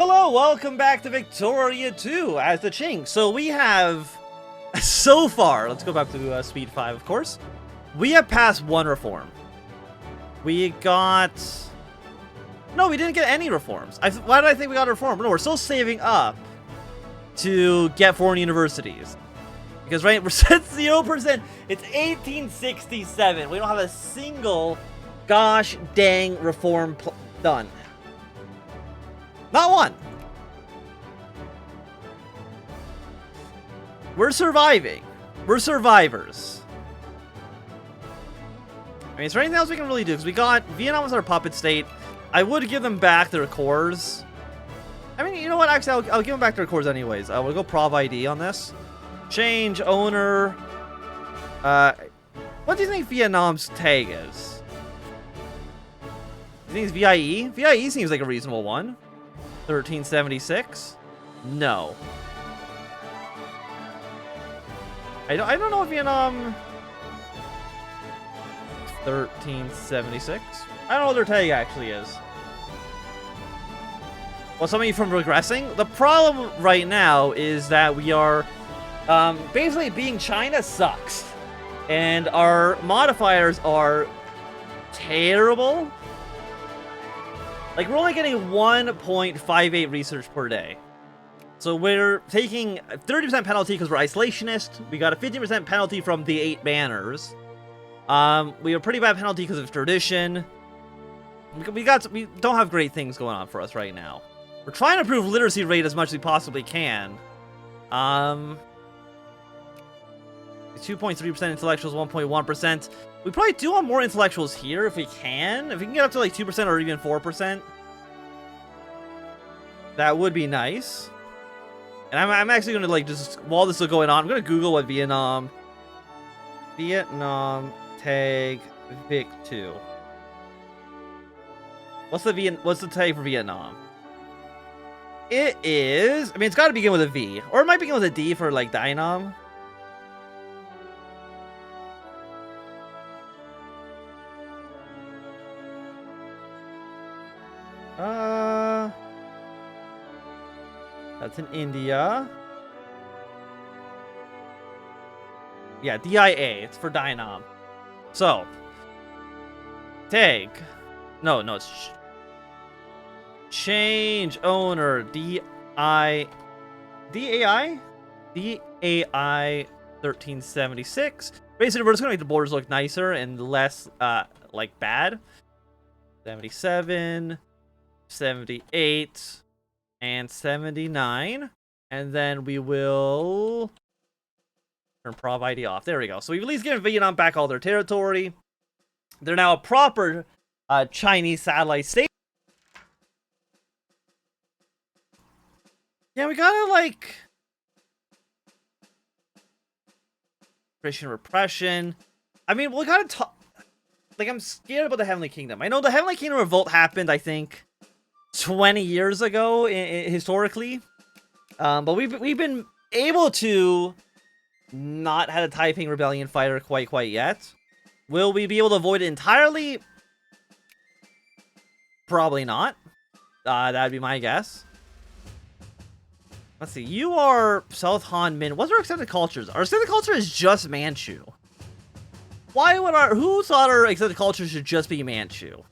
Hello, welcome back to Victoria 2 as the Qing. So we have, so far, let's go back to speed 5, of course. We have passed one reform. We got... No, we didn't get any reforms. Why did I think we got a reform? No, we're still saving up to get foreign universities. Because, right, we're set 0%. It's 1867. We don't have a single gosh dang reform done. Not one. We're surviving. We're survivors. I mean, is there anything else we can really do? Because we got Vietnam as our puppet state. I would give them back their cores. I mean, you know what? Actually, I'll give them back their cores anyways. We'll go Prov ID on this. Change owner. What do you think Vietnam's tag is? You think it's VIE? VIE seems like a reasonable one. 1376? No. I don't know if Vietnam... 1376? I don't know what their tag actually is. Well, something from regressing? The problem right now is that we are... basically, being China sucks. And our modifiers are terrible. Like, we're only getting 1.58 research per day. So we're taking a 30% penalty because we're isolationist. We got a 15% penalty from the 8 banners. We have a pretty bad penalty because of tradition. We don't have great things going on for us right now. We're trying to improve literacy rate as much as we possibly can. 2.3% intellectuals, 1.1%. We probably do want more intellectuals here if we can. If we can get up to like 2% or even 4%. That would be nice. And I'm actually going to like just, while this is going on, I'm going to Google what Vietnam tag Vic 2. What's the tag for Vietnam? It is, I mean, it's got to begin with a V. Or it might begin with a D for like Dynam. That's in India. Yeah, DIA. It's for Dynam. So, tag. No, it's change owner DAI 1376. Basically, we're just gonna make the borders look nicer and less like bad. 77, 78. And 79, and then we will turn Prov ID off. There we go. So we've at least given Vietnam back all their territory. They're now a proper Chinese satellite state. Yeah, we gotta like Christian repression. I mean, we gotta talk. Like, I'm scared about the Heavenly Kingdom. I know the Heavenly Kingdom revolt happened, I think, 20 years ago, historically, but we've been able to not have a Taiping Rebellion fighter quite yet. Will we be able to avoid it entirely? Probably not. That'd be my guess. Let's see. You are South Han Min. What's our accepted cultures? Our accepted culture is just Manchu. Why would who thought our accepted culture should just be Manchu?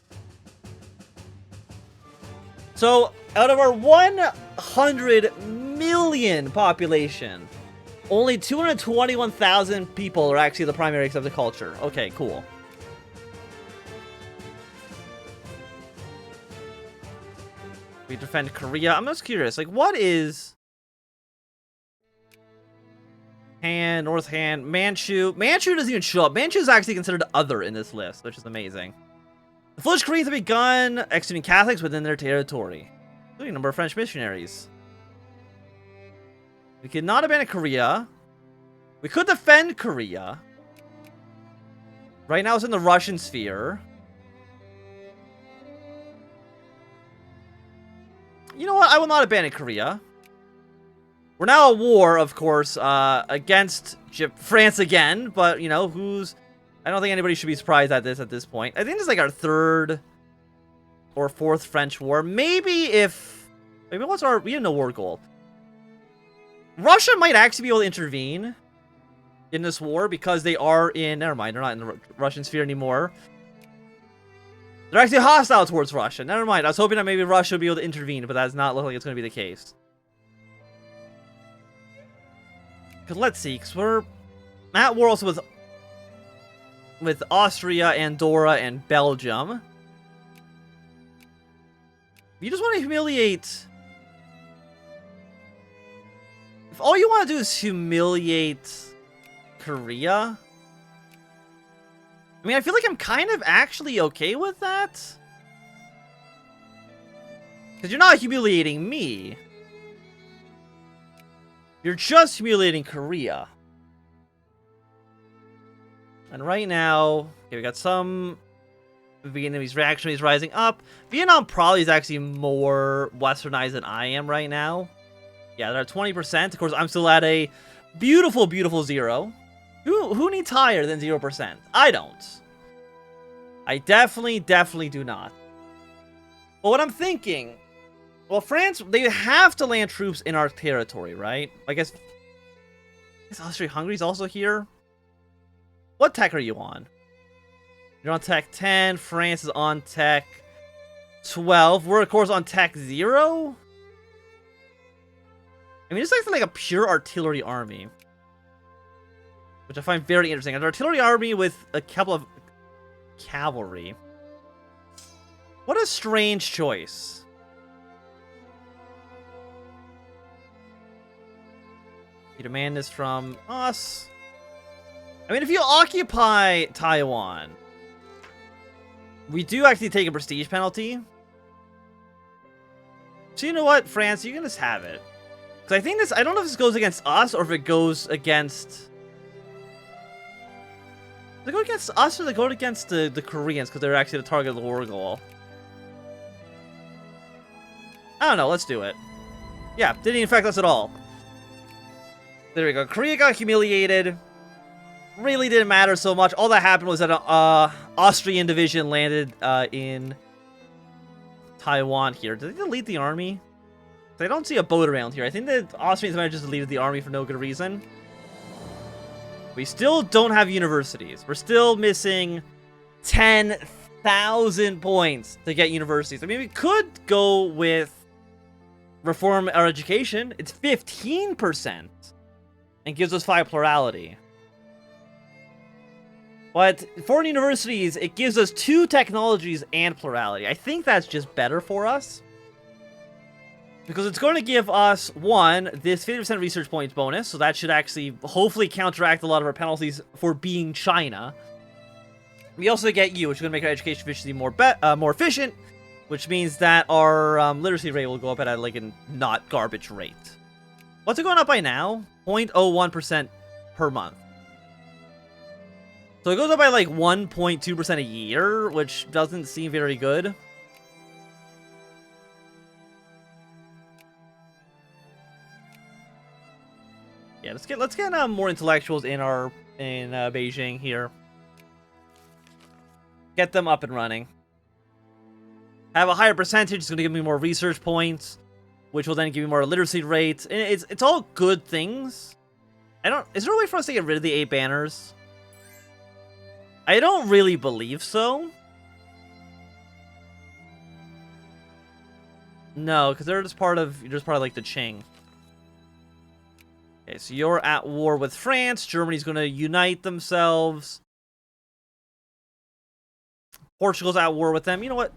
So, out of our 100 million population, only 221,000 people are actually the primary accepted culture. Okay, cool. We defend Korea. I'm just curious, like, what is Han, North Han, Manchu? Manchu doesn't even show up. Manchu is actually considered other in this list, which is amazing. The Flemish Koreans have begun executing Catholics within their territory, including a number of French missionaries. We could not abandon Korea. We could defend Korea. Right now it's in the Russian sphere. You know what? I will not abandon Korea. We're now at war, of course, against France again, but, you know, I don't think anybody should be surprised at this point. I think this is like our 3rd or 4th French war. Maybe if Maybe what's our... We have no war goal. Russia might actually be able to intervene in this war because they are in... Never mind, they're not in the Russian sphere anymore. They're actually hostile towards Russia. Never mind, I was hoping that maybe Russia would be able to intervene, but that's not looking like it's going to be the case. Because let's see, because we're at war also with Austria, Andorra, and Belgium. You just want to humiliate... If all you want to do is humiliate Korea... I mean, I feel like I'm kind of actually okay with that. Because you're not humiliating me. You're just humiliating Korea. And right now, okay, we got some Vietnamese reactionaries rising up. Vietnam probably is actually more westernized than I am right now. Yeah, they're at 20%. Of course, I'm still at a beautiful, beautiful 0. Who needs higher than 0%? I don't. I definitely do not. But what I'm thinking... Well, France, they have to land troops in our territory, right? I guess Austria-Hungary's also here. What tech are you on? You're on tech 10. France is on tech 12. We're, of course, on tech 0. I mean, it's like a pure artillery army. Which I find very interesting. An artillery army with a couple of cavalry. What a strange choice. You demand this from us. I mean, if you occupy Taiwan, we do actually take a prestige penalty. So you know what, France, you can just have it. Because I think this, I don't know if this goes against us or if it goes against... Does it go against us or does it go against the Koreans because they're actually the target of the war goal? I don't know, let's do it. Yeah, didn't affect us at all. There we go. Korea got humiliated. Really didn't matter so much. All that happened was that an Austrian division landed in Taiwan here. Did they delete the army? I don't see a boat around here. I think the Austrians might have just deleted the army for no good reason. We still don't have universities. We're still missing 10,000 points to get universities. I mean, we could go with reform our education. It's 15%. And gives us 5 plurality. But foreign universities, it gives us 2 technologies and plurality. I think that's just better for us. Because it's going to give us, 1, this 50% research points bonus. So that should actually, hopefully, counteract a lot of our penalties for being China. We also get U, which is going to make our education efficiency more efficient. Which means that our literacy rate will go up at like a not garbage rate. What's it going up by now? 0.01% per month. So it goes up by like 1.2% a year, which doesn't seem very good. Yeah, let's get more intellectuals in Beijing here. Get them up and running. Have a higher percentage. It's going to give me more research points, which will then give me more literacy rates. And it's all good things. Is there a way for us to get rid of the 8 banners? I don't really believe so. No, because they're just part of like the Qing. Okay, so you're at war with France. Germany's going to unite themselves. Portugal's at war with them. You know what?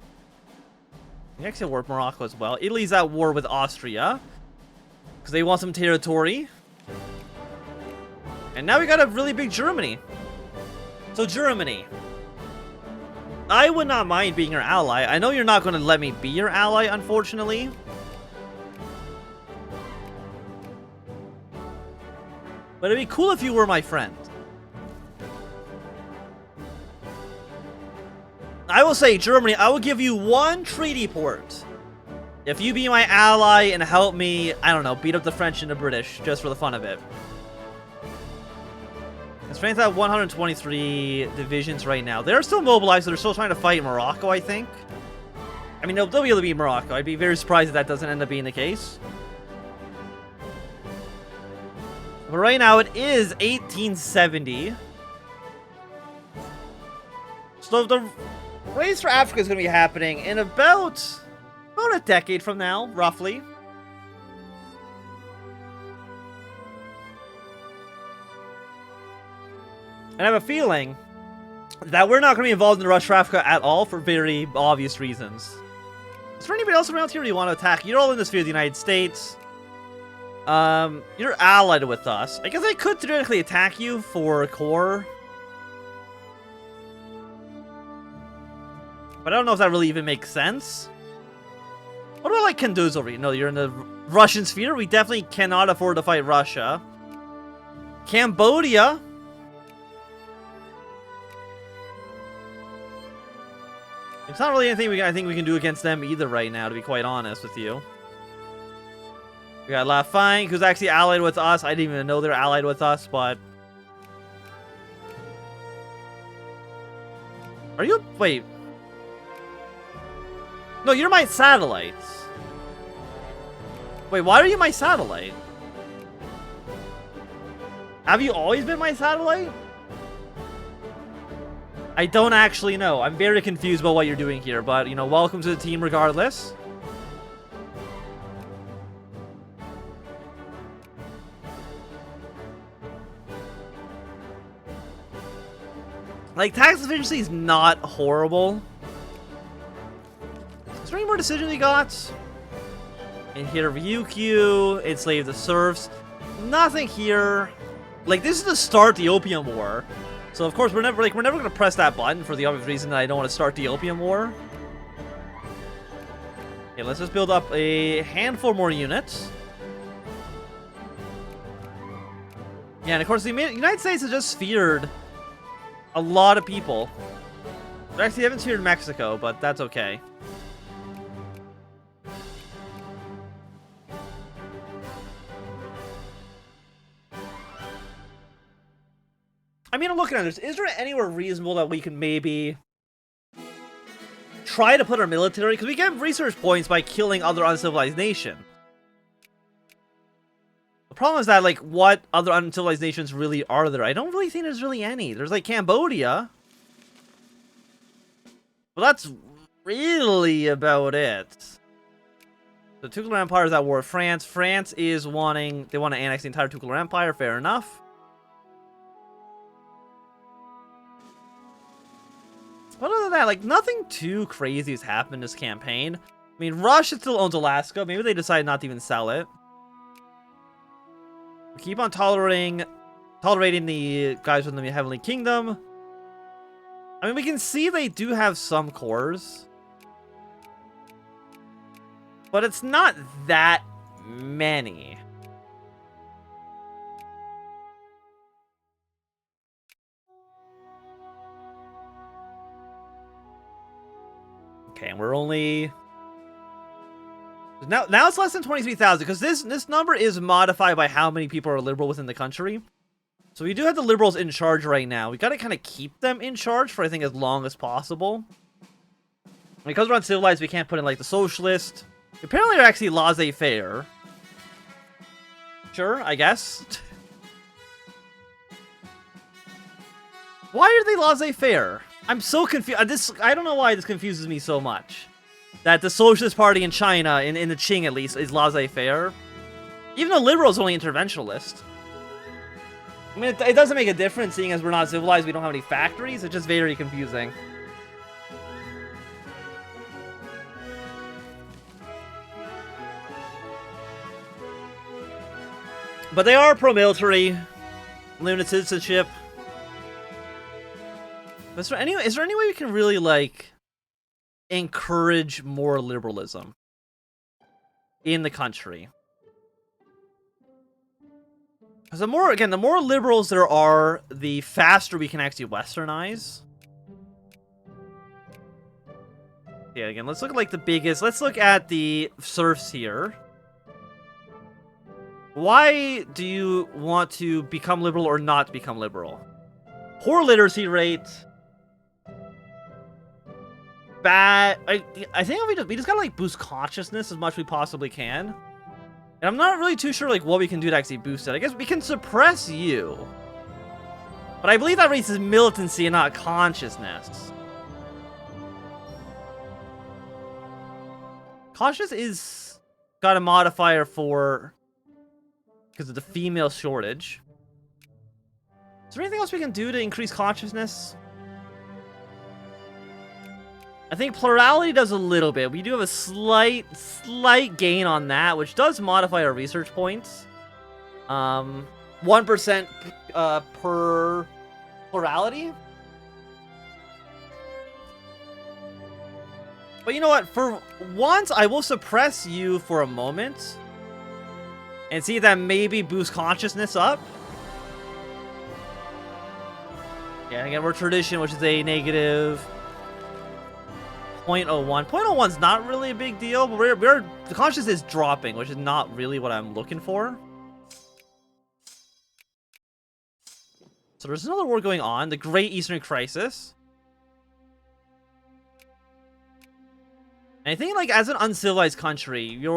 We actually at war with Morocco as well. Italy's at war with Austria. Because they want some territory. And now we got a really big Germany. So Germany. I would not mind being your ally. I know you're not going to let me be your ally, unfortunately. But it'd be cool if you were my friend. I will say, Germany, I will give you 1 treaty port. If you be my ally and help me, I don't know, beat up the French and the British, just for the fun of it. Because France have 123 divisions right now. They're still mobilized, so they're still trying to fight Morocco, I think. I mean, they'll be able to beat Morocco. I'd be very surprised if that doesn't end up being the case. But right now, it is 1870. So the race for Africa is going to be happening in about a decade from now, roughly. And I have a feeling that we're not going to be involved in the rush for Africa at all for very obvious reasons. Is there anybody else around here you want to attack? You're all in the sphere of the United States. You're allied with us. I guess I could theoretically attack you for core. But I don't know if that really even makes sense. What about like Kunduz over here? No, you're in the Russian sphere. We definitely cannot afford to fight Russia. Cambodia. It's not really anything I think we can do against them either right now, to be quite honest with you. We got La Fang, who's actually allied with us. I didn't even know they're allied with us, but... Are you... Wait. No, you're my satellites. Wait, why are you my satellite? Have you always been my satellite? I don't actually know. I'm very confused about what you're doing here, but, you know, welcome to the team regardless. Like, tax efficiency is not horrible. Is there any more decisions we got? In here, Ryukyu, enslave the serfs. Nothing here. Like, this is to start the Opium War. So of course we're never gonna press that button for the obvious reason that I don't want to start the Opium War. Okay, let's just build up a handful more units. Yeah, and of course the United States has just feared a lot of people. They actually haven't feared Mexico, but that's okay. I mean, I'm looking at this. Is there anywhere reasonable that we can maybe try to put our military? Because we get research points by killing other uncivilized nations. The problem is that, like, what other uncivilized nations really are there? I don't really think there's really any. There's, like, Cambodia. But that's really about it. The Tukulur Empire is at war with France. France is they want to annex the entire Tukulur Empire. Fair enough. But other than that, like, nothing too crazy has happened this campaign. I mean, Russia still owns Alaska. Maybe they decide not to even sell it. We keep on tolerating the guys from the Heavenly Kingdom. I mean, we can see they do have some cores. But it's not that many. Okay, and we're only... Now it's less than 23,000, because this number is modified by how many people are liberal within the country. So we do have the liberals in charge right now. We gotta kind of keep them in charge for, I think, as long as possible. Because we're uncivilized, we can't put in, like, the socialist. Apparently they're actually laissez-faire. Sure, I guess. Why are they laissez-faire? I'm so confused. I don't know why this confuses me so much. That the Socialist Party in China, in the Qing at least, is laissez-faire. Even the liberals are only interventionalist. I mean, it doesn't make a difference, seeing as we're not civilized, we don't have any factories. It's just very confusing. But they are pro-military, limited citizenship. Is there any way we can really, like, encourage more liberalism in the country? Because the more liberals there are, the faster we can actually westernize. Yeah, again, let's look at, like, the biggest. Let's look at the serfs here. Why do you want to become liberal or not become liberal? Poor literacy rate. bad. I think we just gotta like boost consciousness as much as we possibly can. And I'm not really too sure like what we can do to actually boost it. I guess we can suppress you. But I believe that raises militancy and not consciousness. Conscious is got a modifier for because of the female shortage. Is there anything else we can do to increase consciousness? I think plurality does a little bit. We do have a slight gain on that, which does modify our research points. 1% per plurality. But you know what? For once, I will suppress you for a moment. And see if that maybe boosts consciousness up. Yeah, again, we're tradition, which is a negative 0.01. 0.01 is not really a big deal, but the consciousness is dropping, which is not really what I'm looking for. So there's another war going on, the Great Eastern Crisis. And I think, like, as an uncivilized country, you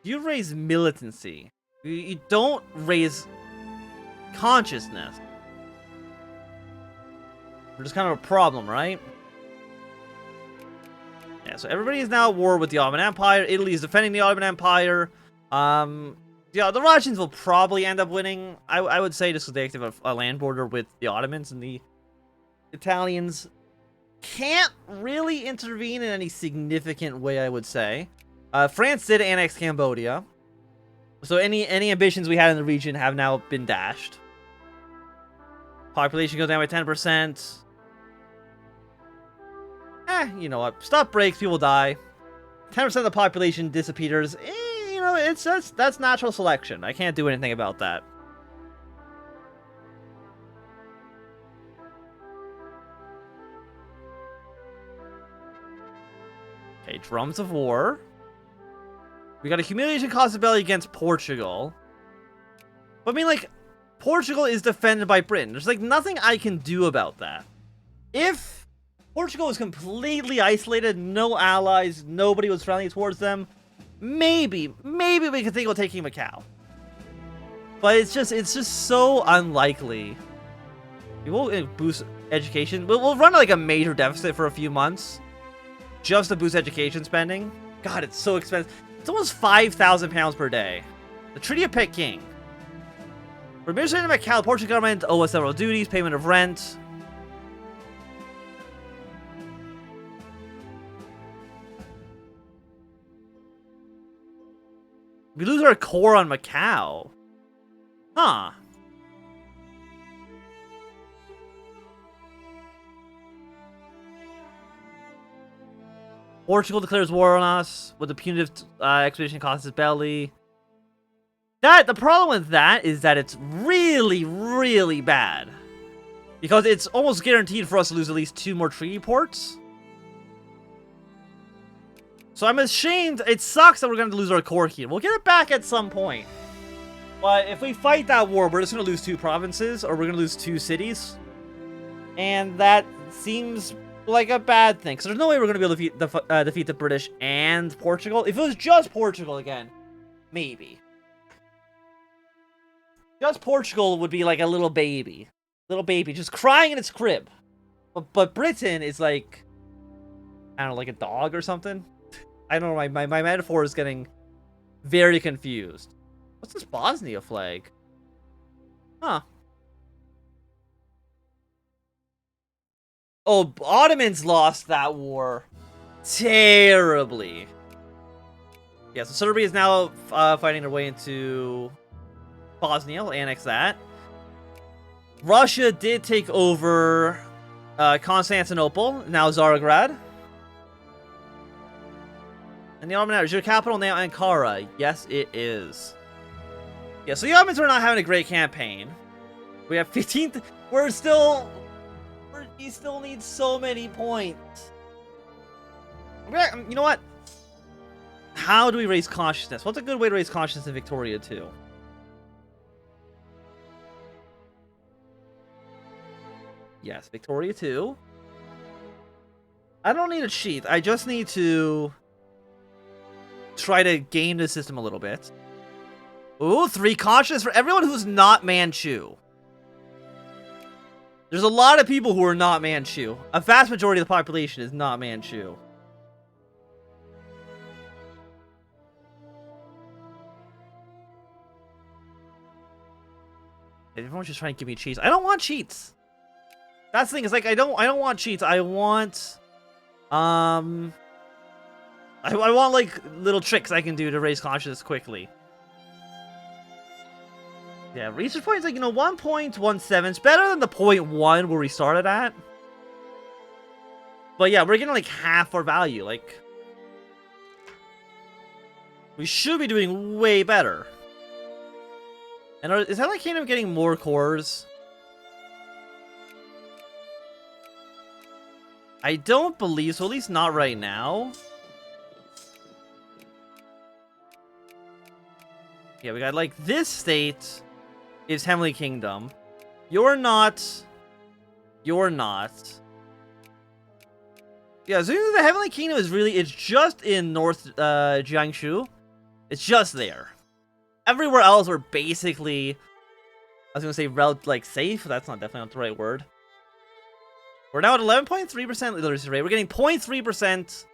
raise militancy. You don't raise consciousness. Which is kind of a problem, right? Yeah, so everybody is now at war with the Ottoman Empire. Italy is defending the Ottoman Empire. Yeah, the Russians will probably end up winning. I would say just because they have a land border with the Ottomans, and the Italians can't really intervene in any significant way, I would say. France did annex Cambodia. So any ambitions we had in the region have now been dashed. Population goes down by 10%. You know what? Stuff breaks, people die. 10% of the population disappears. You know, that's natural selection. I can't do anything about that. Okay, drums of war. We got a humiliation cost of belly against Portugal. But I mean, like, Portugal is defended by Britain. There's, like, nothing I can do about that. If Portugal was completely isolated, no allies, nobody was friendly towards them, maybe we could think about taking Macau. But it's just so unlikely. We will boost education. We'll run, like, a major deficit for a few months. Just to boost education spending. God, it's so expensive. It's almost £5,000 per day. The Treaty of Peking. For administrating Macau, the Portuguese government owe us several duties, payment of rent. We lose our core on Macau. Huh. Portugal declares war on us with the punitive expedition costs its belly. The problem with that is that it's really, really bad. Because it's almost guaranteed for us to lose at least 2 more treaty ports. So I'm ashamed. It sucks that we're going to lose our core here. We'll get it back at some point. But if we fight that war, we're just going to lose 2 provinces, or we're going to lose 2 cities. And that seems like a bad thing. So there's no way we're going to be able to defeat the British and Portugal. If it was just Portugal again, maybe. Just Portugal would be like a little baby. Little baby just crying in its crib. But Britain is like, I don't know, like a dog or something. I don't know, my metaphor is getting very confused. What's this Bosnia flag? Huh. Oh, Ottomans lost that war terribly. Yeah, so Serbia is now fighting their way into Bosnia. We'll annex that. Russia did take over Constantinople, now Tsarograd. And the Ottoman Empire, is your capital now Ankara? Yes, it is. Yeah, so the Ottomans are not having a great campaign. We have 15th. We still need so many points. You know what? How do we raise consciousness? What's a good way to raise consciousness in Victoria 2? Yes, Victoria 2. I don't need to cheat. I just need to try to game the system a little bit. Ooh, 3 conscious for everyone who's not Manchu. There's a lot of people who are not Manchu. A vast majority of the population is not Manchu. Everyone's just trying to give me cheats. I don't want cheats. That's the thing. It's like I don't want cheats. I want I want like little tricks I can do to raise consciousness quickly. Yeah, research points like 1.17. It's better than the 0.1 where we started at. But yeah, we're getting like half our value. Like we should be doing way better. And is Heavenly Kingdom getting more cores? I don't believe so, at least not right now. Yeah, we got like this state is Heavenly Kingdom. You're not. You're not. Yeah, so the Heavenly Kingdom is really, it's just in North Jiangsu. It's just there. Everywhere else we're basically, I was gonna say like safe. That's definitely not the right word. We're now at 11.3% literacy rate. We're getting 0.3%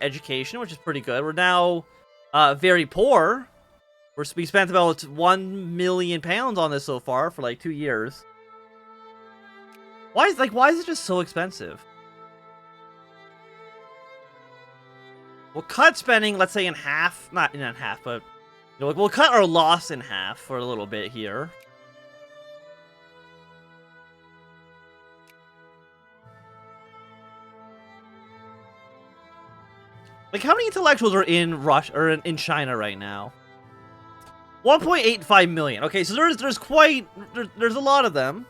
education, which is pretty good. We're now very poor. We spent about £1 million on this so far for like 2 years. Why is it just so expensive? We'll cut spending, let's say in half. Not in half, but we'll cut our loss in half for a little bit here. Like, how many intellectuals are in Russia or in China right now? 1.85 million. Okay, so there's a lot of them.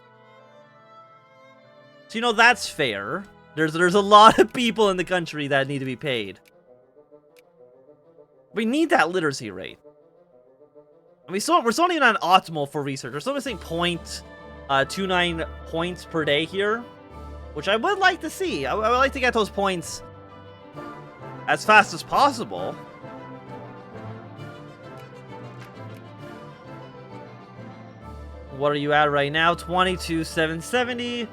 So that's fair. There's a lot of people in the country that need to be paid. We need that literacy rate. I mean, we're still not even on optimal for research. We're still missing 0.29 points per day here, which I would like to see. I would like to get those points as fast as possible. What are you at right now? 22,770.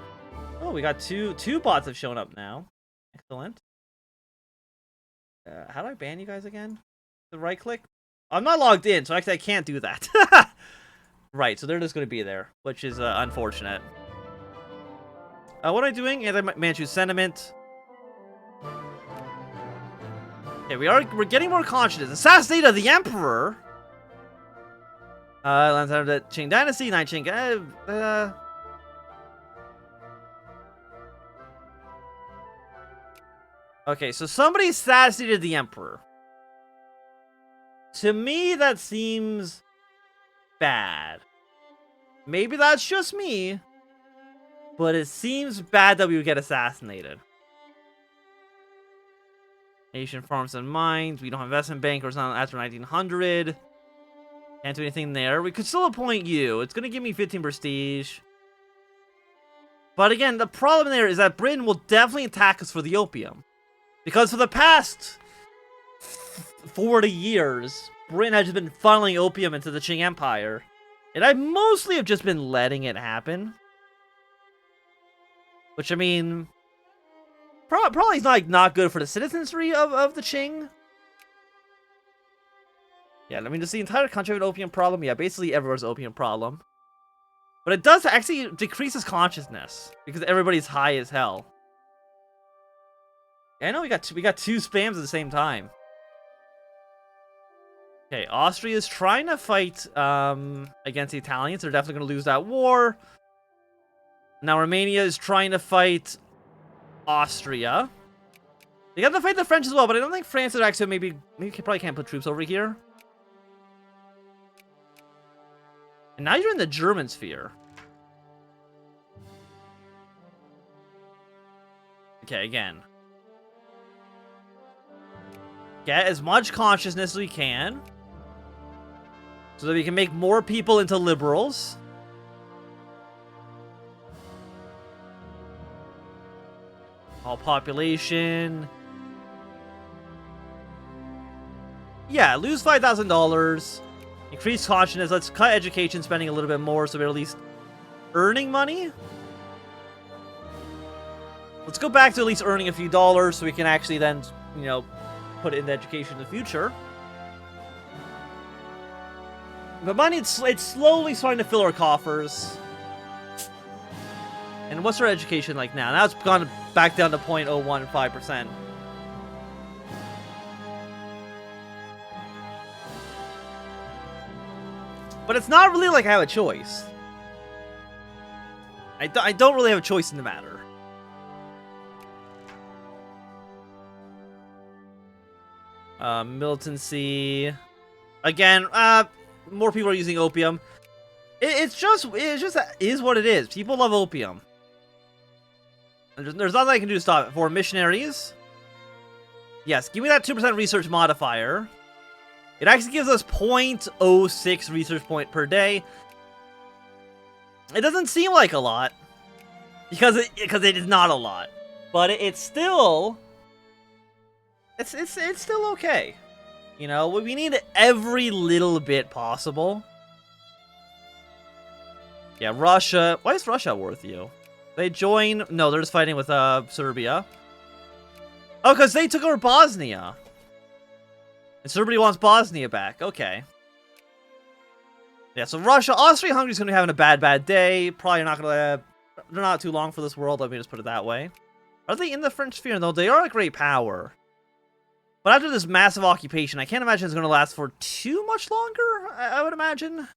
Oh, we got two bots have shown up now. Excellent. How do I ban you guys again? The right click? I'm not logged in, so actually I can't do that. Right, so they're just going to be there, which is unfortunate. What am I doing? Anti-Manchu sentiment. Okay, we're getting more consciousness. Assassinate of the Emperor. Last time the Qing Dynasty, 9 Qing. Okay, so somebody assassinated the Emperor. To me, that seems bad. Maybe that's just me, but it seems bad that we would get assassinated. Nation farms and mines. We don't have investment bankers on after 1900. Can't do anything there. We could still appoint you. It's going to give me 15 prestige. But again, the problem there is that Britain will definitely attack us for the opium. Because for the past 40 years, Britain has just been funneling opium into the Qing Empire. And I mostly have just been letting it happen. Which, I mean, probably is not good for the citizenry of the Qing. Yeah, I mean, does the entire country have an opium problem? Yeah, basically everyone's opium problem. But it does actually decreases consciousness because everybody's high as hell. Yeah, I know we got two spams at the same time. Okay, Austria is trying to fight against the Italians. They're definitely going to lose that war. Now Romania is trying to fight Austria. They got to fight the French as well, but I don't think France is actually maybe probably can't put troops over here. And now you're in the German sphere. Okay, again. Get as much consciousness as we can. So that we can make more people into liberals. All population. Yeah, lose $5,000. Increase consciousness. Let's cut education spending a little bit more so we're at least earning money. Let's go back to at least earning a few dollars so we can actually then, you know, put it into education in the future. But money, it's slowly starting to fill our coffers. And what's our education like now? Now it's gone back down to 0.015%. But it's not really like I have a choice. I don't really have a choice in the matter. Militancy. Again, more people are using opium. It's just is what it is. People love opium. And there's nothing I can do to stop it. For missionaries, yes, give me that 2% research modifier. It actually gives us 0.06 research point per day. It doesn't seem like a lot because it is not a lot, but it's still still okay. You know, we need every little bit possible. Yeah, Russia. Why is Russia worth you? They join? No, they're just fighting with Serbia. Oh, because they took over Bosnia. And Serbia wants Bosnia back. Okay. Yeah, so Russia, Austria-Hungary's going to be having a bad day. Probably not going to... They're not too long for this world, let me just put it that way. Are they in the French sphere? No, they are a great power. But after this massive occupation, I can't imagine it's going to last for too much longer, I would imagine.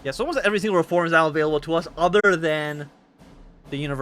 Yeah, so almost every single reform is now available to us other than the university.